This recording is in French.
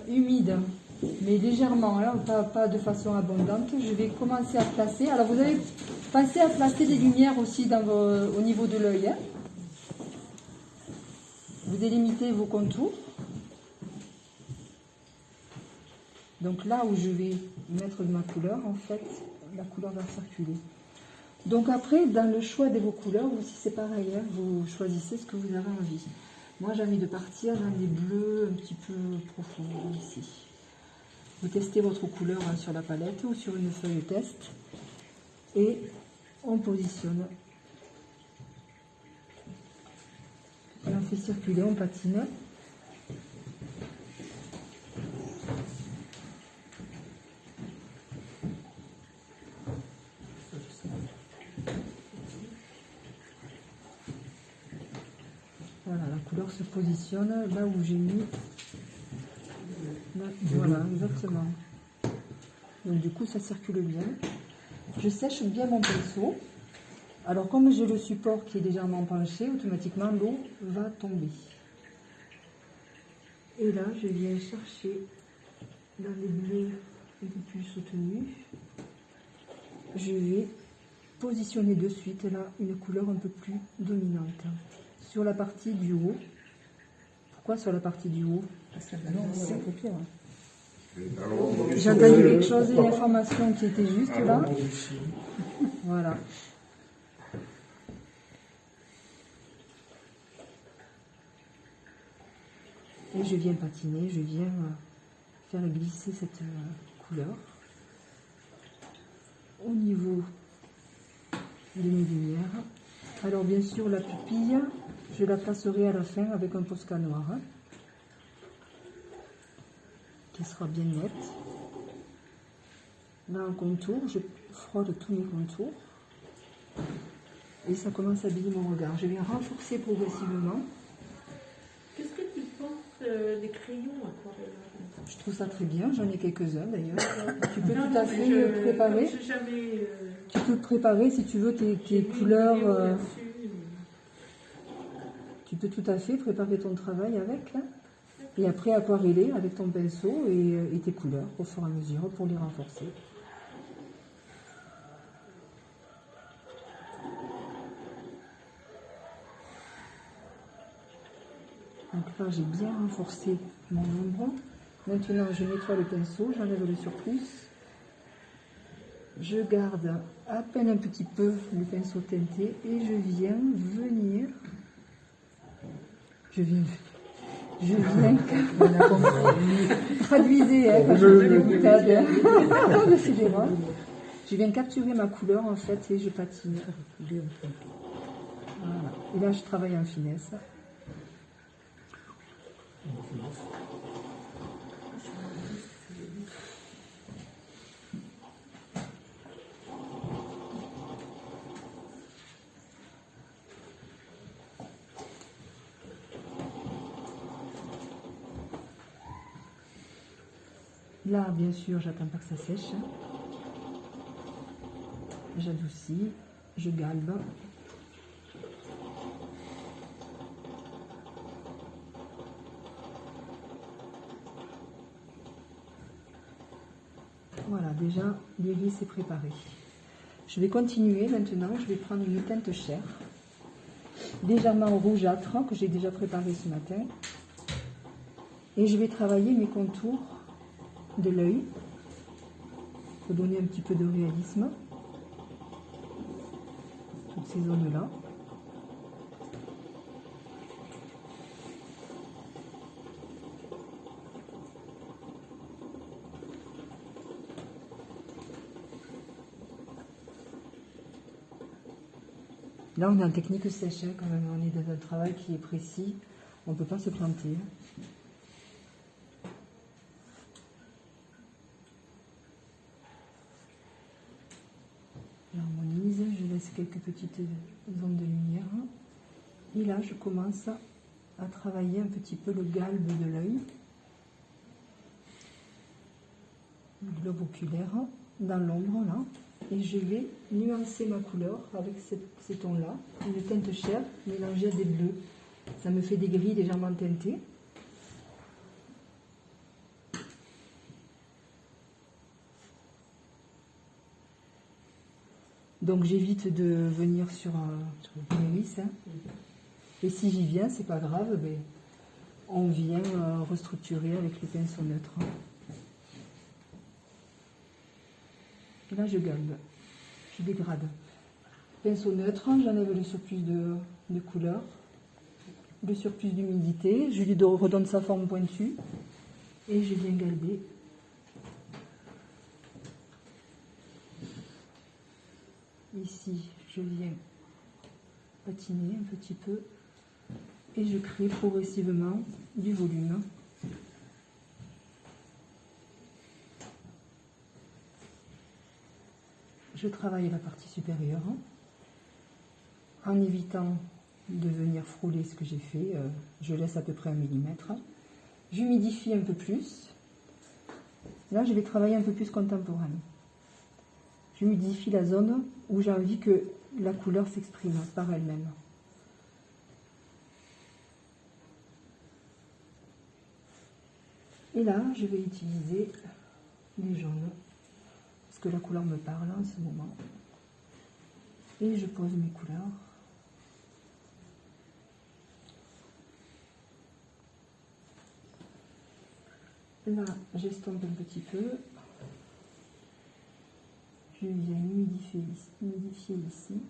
humide, mais légèrement, hein, pas de façon abondante. Je vais commencer à placer. Alors vous avez pensé à placer des lumières aussi au niveau de l'œil. Hein. Vous délimitez vos contours. Donc là où je vais mettre ma couleur, en fait, la couleur va circuler. Donc après, dans le choix de vos couleurs, aussi c'est pareil, hein, vous choisissez ce que vous avez envie. Moi j'ai envie de partir dans des bleus un petit peu profonds, ici. Vous testez votre couleur hein, sur la palette ou sur une feuille test. Et on positionne. Et on fait circuler, on patine. Voilà, la couleur se positionne là où j'ai mis. Là, voilà, exactement. Donc du coup, ça circule bien. Je sèche bien mon pinceau. Alors comme j'ai le support qui est légèrement penché, automatiquement l'eau va tomber. Et là, je viens chercher dans les bleus un peu plus soutenus. Je vais positionner de suite là une couleur un peu plus dominante. Sur la partie du haut. Pourquoi sur la partie du haut? Parce que c'est un peu pire. J'ai entendu quelque chose, une information qui était juste là. Voilà. Et je viens patiner, je viens faire glisser cette couleur au niveau de mes lumières. Alors bien sûr la pupille, je la placerai à la fin avec un Posca noir hein, qui sera bien net. Là en contour, je frôle tous mes contours et ça commence à habiller mon regard. Je viens renforcer progressivement. Qu'est-ce que tu penses des crayons aquarelles? Je trouve ça très bien, j'en ai quelques-uns d'ailleurs. Tu peux tout à fait préparer. Tu peux préparer si tu veux tes couleurs. Tu peux tout à fait préparer ton travail avec. Hein, et après aquareller avec ton pinceau et tes couleurs au fur et à mesure pour les renforcer. Donc là j'ai bien renforcé mon ombre. Maintenant je nettoie le pinceau, j'enlève le surplus. Je garde à peine un petit peu le pinceau teinté et je viens venir. Traduisez, hein, quand je fais des boutades. Décidément. Je viens capturer ma couleur en fait et je patine. Voilà. Et là je travaille en finesse. Là, bien sûr, j'attends pas que ça sèche. J'adoucis, je galbe. Voilà, déjà, l'iris est préparé. Je vais continuer maintenant, je vais prendre une teinte chair, légèrement rougeâtre, que j'ai déjà préparé ce matin. Et je vais travailler mes contours de l'œil pour donner un petit peu de réalisme. Toutes ces zones-là. Là, on est en technique sèche, hein, quand même. On est dans un travail qui est précis. On ne peut pas se planter. J'harmonise, je laisse quelques petites zones de lumière. Et là, je commence à travailler un petit peu le galbe de l'œil. Le globe oculaire, dans l'ombre, là. Et je vais nuancer ma couleur avec ces tons-là. Une teinte chair mélangée à des bleus. Ça me fait des gris légèrement teintés. Donc j'évite de venir sur l'iris. Hein. Et si j'y viens, c'est pas grave, ben, on vient restructurer avec les pinceaux neutres. Et là, je galbe, je dégrade. Pinceau neutre, j'enlève le surplus de couleur, le surplus d'humidité, je lui redonne sa forme pointue et je viens galber. Ici, je viens patiner un petit peu et je crée progressivement du volume. Je travaille la partie supérieure en évitant de venir frôler ce que j'ai fait. Je laisse à peu près 1 millimètre. J'humidifie un peu plus. Là, je vais travailler un peu plus contemporain. J'humidifie la zone où j'ai envie que la couleur s'exprime par elle-même. Et là, je vais utiliser les jaunes, parce que la couleur me parle en ce moment. Et je pose mes couleurs. Là, j'estompe un petit peu. Je viens humidifier ici.